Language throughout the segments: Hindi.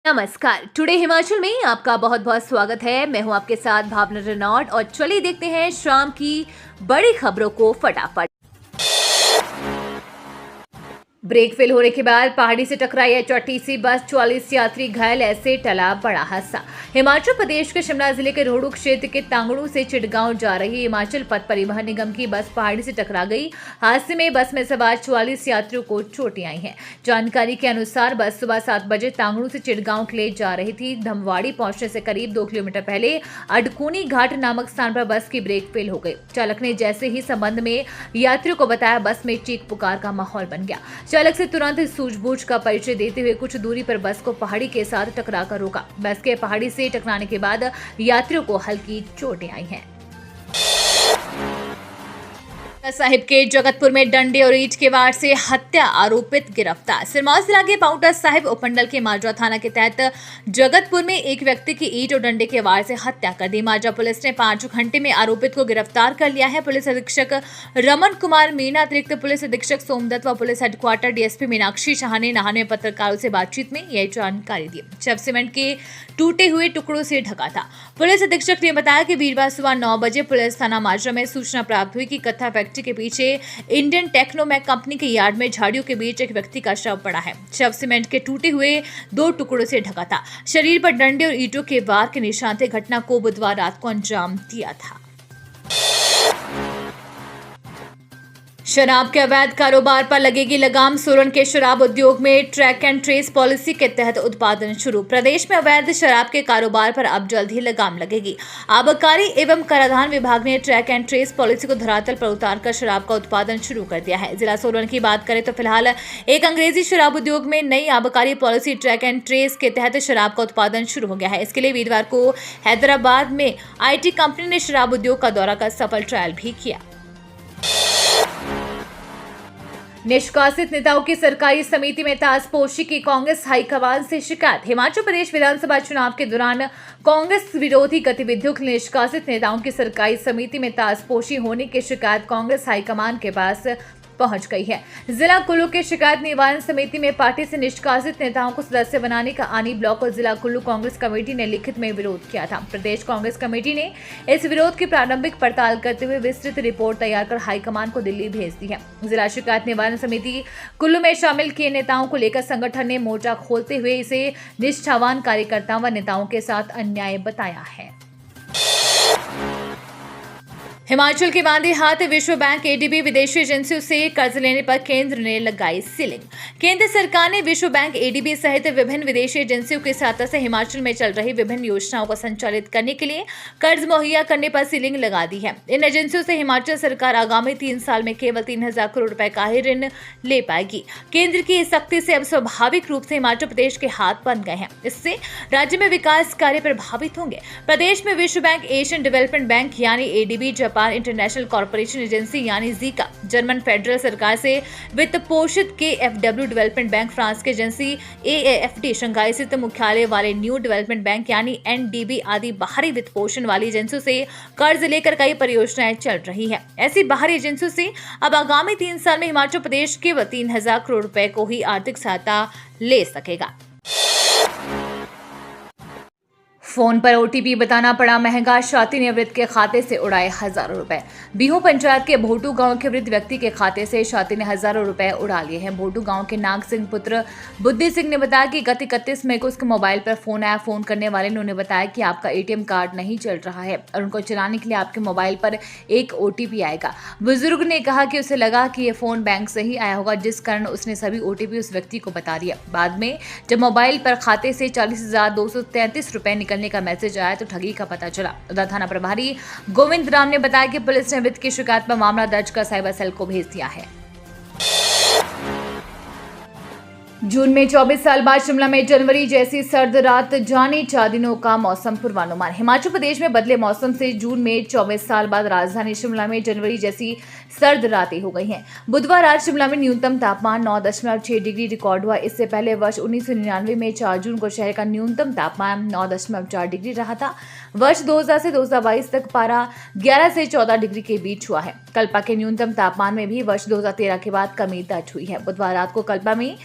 नमस्कार। टुडे हिमाचल में आपका बहुत बहुत स्वागत है। मैं हूं आपके साथ भावना रेनॉल्ड और चलिए देखते हैं शाम की बड़ी खबरों को फटाफट। ब्रेक फेल होने के बाद पहाड़ी से टकराई एचआरटीसी बस, 44 यात्री घायल, ऐसे टला बड़ा हादसा। हिमाचल प्रदेश के शिमला जिले के रोहडू क्षेत्र के तांगड़ू से चिटगांव जा रही हिमाचल पथ परिवहन निगम की बस पहाड़ी से टकरा गई। हादसे में बस में सवार 44 यात्रियों को चोटें आई हैं। जानकारी के अनुसार बस सुबह 7 बजे तांगड़ू से चिटगांव के लिए जा रही थी। धमवाड़ी पहुंचने से करीब 2 किलोमीटर पहले अडकूनी घाट नामक स्थान पर बस की ब्रेक फेल हो गई। चालक ने जैसे ही संबंध में यात्रियों को बताया, बस में चीख पुकार का माहौल बन गया। चालक से तुरंत सूझबूझ का परिचय देते हुए कुछ दूरी पर बस को पहाड़ी के साथ टकराकर रोका। बस के पहाड़ी से टकराने के बाद यात्रियों को हल्की चोटें आई हैं। साहिब के जगतपुर में डंडे और ईंट के वार से हत्या आरोपित गिरफ्तार। सिरमौर जिला के पाउंटा साहिब उपमंडल के माजरा थाना के तहत जगतपुर में एक व्यक्ति की ईंट और डंडे के वार से हत्या कर दी। माजरा पुलिस ने 5 घंटे में आरोपित को गिरफ्तार कर लिया है। पुलिस अधीक्षक रमन कुमार मीणा, अतिरिक्त पुलिस अधीक्षक सोमदत्त व police headquarter DSP Meenakshi Shah ने नहाने में पत्रकारों से बातचीत में यह जानकारी दी। शव सीमेंट के टूटे हुए टुकड़ों से ढका था। पुलिस अधीक्षक ने बताया कि वीरवार सुबह 9 बजे पुलिस थाना माजरा में सूचना प्राप्त हुई कि कत्था फैक्ट्री के पीछे इंडियन टेक्नोमैक कंपनी के यार्ड में झाड़ियों के बीच एक व्यक्ति का शव पड़ा है। शव सीमेंट के टूटे हुए 2 टुकड़ों से ढका था। शरीर पर डंडे और ईंटों के वार के निशान थे। घटना को बुधवार रात को अंजाम दिया था। शराब के अवैध कारोबार पर लगेगी लगाम। सोलन के शराब उद्योग में ट्रैक एंड ट्रेस पॉलिसी के तहत उत्पादन शुरू। प्रदेश में अवैध शराब के कारोबार पर अब जल्द ही लगाम लगेगी। आबकारी एवं कराधान विभाग ने ट्रैक एंड ट्रेस पॉलिसी को धरातल पर उतारकर शराब का उत्पादन शुरू कर दिया है। जिला सोलन की बात करें तो फिलहाल एक अंग्रेजी शराब उद्योग में नई आबकारी पॉलिसी ट्रैक एंड ट्रेस के तहत शराब का उत्पादन शुरू हो गया है। इसके लिए वीरवार को हैदराबाद में IT कंपनी ने शराब उद्योग का दौरा कर सफल ट्रायल भी किया। निष्कासित नेताओं की सरकारी समिति में ताजपोशी की कांग्रेस हाईकमान से शिकायत। हिमाचल प्रदेश विधानसभा चुनाव के दौरान कांग्रेस विरोधी गतिविधियों के लिए निष्कासित नेताओं की सरकारी समिति में ताजपोशी होने की शिकायत कांग्रेस हाईकमान के पास पहुंच गई है। जिला कुल्लू के शिकायत निवारण समिति में पार्टी से निष्कासित नेताओं को सदस्य बनाने का आनी ब्लॉक और जिला कुल्लू कांग्रेस कमेटी ने लिखित में विरोध किया था। प्रदेश कांग्रेस कमेटी ने इस विरोध की प्रारंभिक पड़ताल करते हुए विस्तृत रिपोर्ट तैयार कर हाईकमान को दिल्ली भेज दी है। जिला शिकायत निवारण समिति कुल्लू में शामिल किए नेताओं को लेकर संगठन ने मोर्चा खोलते हुए इसे निष्ठावान कार्यकर्ताओं व नेताओं के साथ अन्याय बताया है। हिमाचल के बांदे हाथ विश्व बैंक ADB विदेशी एजेंसियों से कर्ज लेने पर केंद्र ने लगाई सीलिंग। केंद्र सरकार ने विश्व बैंक ADB सहित विभिन्न विदेशी एजेंसियों की सहायता से हिमाचल में चल रही विभिन्न योजनाओं को संचालित करने के लिए कर्ज मुहैया करने पर सीलिंग लगा दी है। इन एजेंसियों से हिमाचल सरकार आगामी 3 साल में केवल 3,000 करोड़ रुपए का ही ऋण ले पाएगी। केंद्र की इस सख्ती से अब स्वाभाविक रूप से हिमाचल प्रदेश के हाथ बन गए हैं। इससे राज्य में विकास कार्य प्रभावित होंगे। प्रदेश में विश्व बैंक, एशियन डेवलपमेंट बैंक यानी ADB, Japan international corporation agency यानी जीका, जर्मन फेडरल सरकार से वित्त पोषित KfW डेवलपमेंट बैंक, फ्रांस की एजेंसी AAFD, शंघाई स्थित मुख्यालय वाले न्यू डेवलपमेंट बैंक यानी NDB आदि बाहरी वित्त पोषण वाली एजेंसियों से कर्ज लेकर कई परियोजनाएं चल रही है। ऐसी बाहरी एजेंसियों से अब आगामी 3 साल में हिमाचल प्रदेश केवल 3,000 करोड़ रुपए को ही आर्थिक सहायता ले सकेगा। फोन पर OTP बताना पड़ा महंगा। शाती ने वृद्ध के खाते से उड़ाए हजारों रुपए। बिहू पंचायत के भोटू गांव के वृद्ध व्यक्ति के खाते से शाती ने हजारों रुपए उड़ा लिए हैं। भोटू गांव के नाग सिंह पुत्र बुद्धि सिंह ने बताया कि गत 31 मई को उसके मोबाइल पर फोन आया। फोन करने वाले ने उन्हें बताया कि आपका ATM कार्ड नहीं चल रहा है और उनको चलाने के लिए आपके मोबाइल पर एक OTP आएगा। बुजुर्ग ने कहा कि उसे लगा कि ये फोन बैंक से ही आया होगा, जिस कारण उसने सभी OTP उस व्यक्ति को बता दिया। बाद में जब मोबाइल पर खाते से 40,233 रुपए निकलने का मैसेज आया तो ठगी का पता चला। उधर थाना प्रभारी गोविंद राम ने बताया कि पुलिस ने वृद्ध की शिकायत पर मामला दर्ज कर साइबर सेल को भेज दिया है। जून में 24 साल बाद शिमला में जनवरी जैसी सर्द रात, जाने 4 दिनों का मौसम पूर्वानुमान। हिमाचल प्रदेश में बदले मौसम से जून में 24 साल बाद राजधानी शिमला में जनवरी जैसी सर्द रातें हो गई हैं। बुधवार रात शिमला में न्यूनतम तापमान 9.6 डिग्री रिकॉर्ड हुआ। इससे पहले वर्ष 1999 में 4 जून को शहर का न्यूनतम तापमान 9.4 डिग्री रहा था। वर्ष 2000 से 2022 तक पारा 11 से 14 डिग्री के बीच हुआ है। कल्पा के न्यूनतम तापमान में भी वर्ष 2013 के बाद कमी दर्ज हुई है। बुधवार रात को कल्पा में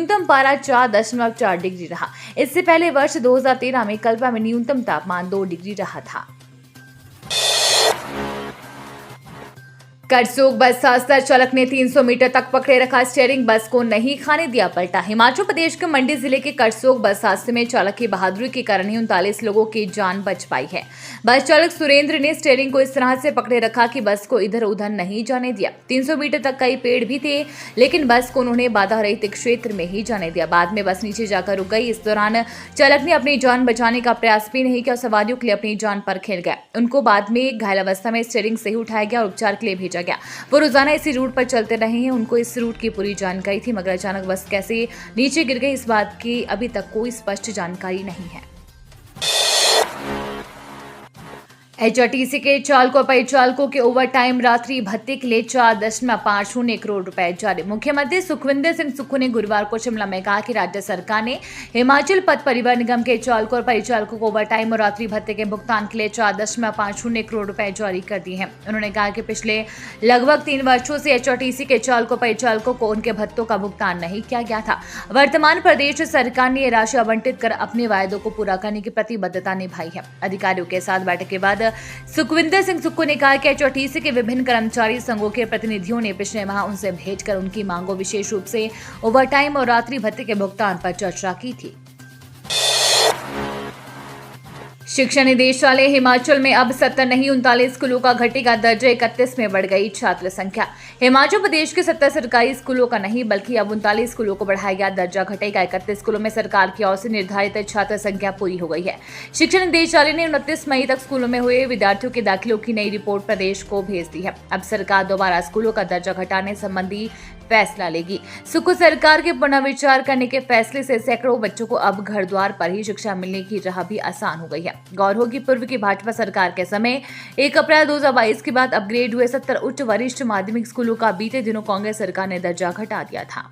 न्यूनतम पारा 4.4 डिग्री रहा। इससे पहले वर्ष 2013 में कल्पा में न्यूनतम तापमान 2 डिग्री रहा था। करसोग बस हादसा, चालक ने 300 मीटर तक पकड़े रखा स्टीयरिंग, बस को नहीं खाने दिया पलटा। हिमाचल प्रदेश के मंडी जिले के करसोग बस हादसे में चालक की बहादुरी के कारण ही 39 लोगों की जान बच पाई है। बस चालक सुरेंद्र ने स्टीयरिंग को इस तरह से पकड़े रखा कि बस को इधर उधर नहीं जाने दिया। 300 मीटर तक कई पेड़ भी थे, लेकिन बस को उन्होंने बाधा रहित क्षेत्र में ही जाने दिया। बाद में बस नीचे जाकर रुक गई। इस दौरान चालक ने अपनी जान बचाने का प्रयास भी नहीं किया और सवारियों के लिए अपनी जान पर खेल गया। उनको बाद में घायल अवस्था में स्टीयरिंग से ही उठाया गया और उपचार के लिए भेजा गया। वो रोजाना इसी रूट पर चलते रहे हैं, उनको इस रूट की पूरी जानकारी थी, मगर अचानक बस कैसे नीचे गिर गई इस बात की अभी तक कोई स्पष्ट जानकारी नहीं है। एचआरटीसी के चालकों परिचालकों के ओवरटाइम रात्रि भत्ते के लिए 4.50 करोड़ रुपए जारी। मुख्यमंत्री सुखविंदर सिंह सुक्खू ने गुरुवार को शिमला में कहा कि राज्य सरकार ने हिमाचल पथ परिवहन निगम के चालकों और परिचालकों को ओवरटाइम और रात्रि भत्ते के भुगतान के लिए 4.50 करोड़ रुपए जारी कर दिए हैं। उन्होंने कहा कि पिछले लगभग 3 वर्षों से एचआरटीसी के चालकों परिचालकों को उनके भत्तों का भुगतान नहीं किया गया था। वर्तमान प्रदेश सरकार ने यह राशि आवंटित कर अपने वायदों को पूरा करने की प्रतिबद्धता निभाई है। अधिकारियों के साथ बैठक के बाद सुखविंदर सिंह सुक्खू ने कहा कि एचआरटीसी के विभिन्न कर्मचारी संघों के प्रतिनिधियों ने पिछले माह उनसे भेंट कर उनकी मांगों, विशेष रूप से ओवरटाइम और रात्रि भत्ते के भुगतान पर चर्चा की थी। शिक्षा निदेशालय हिमाचल में अब 70 नहीं 39 स्कूलों का घटेगा दर्जा, 31 में बढ़ गई छात्र संख्या। हिमाचल प्रदेश के 70 सरकारी स्कूलों का नहीं बल्कि अब 39 स्कूलों को बढ़ाया गया दर्जा घटेगा। 31 स्कूलों में सरकार की ओर से निर्धारित छात्र संख्या पूरी हो गई है। शिक्षा निदेशालय ने 29 मई तक स्कूलों में हुए विद्यार्थियों के दाखिलों की नई रिपोर्ट प्रदेश को भेज दी है। अब सरकार दोबारा स्कूलों का दर्जा घटाने संबंधी फैसला लेगी। सुक्खू सरकार के पुनर्विचार करने के फैसले से सैकड़ों बच्चों को अब घर द्वार पर ही शिक्षा मिलने की राह भी आसान हो गई है। गौर हो कि पूर्व की भाजपा सरकार के समय 1 अप्रैल 2022 के बाद अपग्रेड हुए 70 उच्च वरिष्ठ माध्यमिक स्कूलों का बीते दिनों कांग्रेस सरकार ने दर्जा घटा दिया था।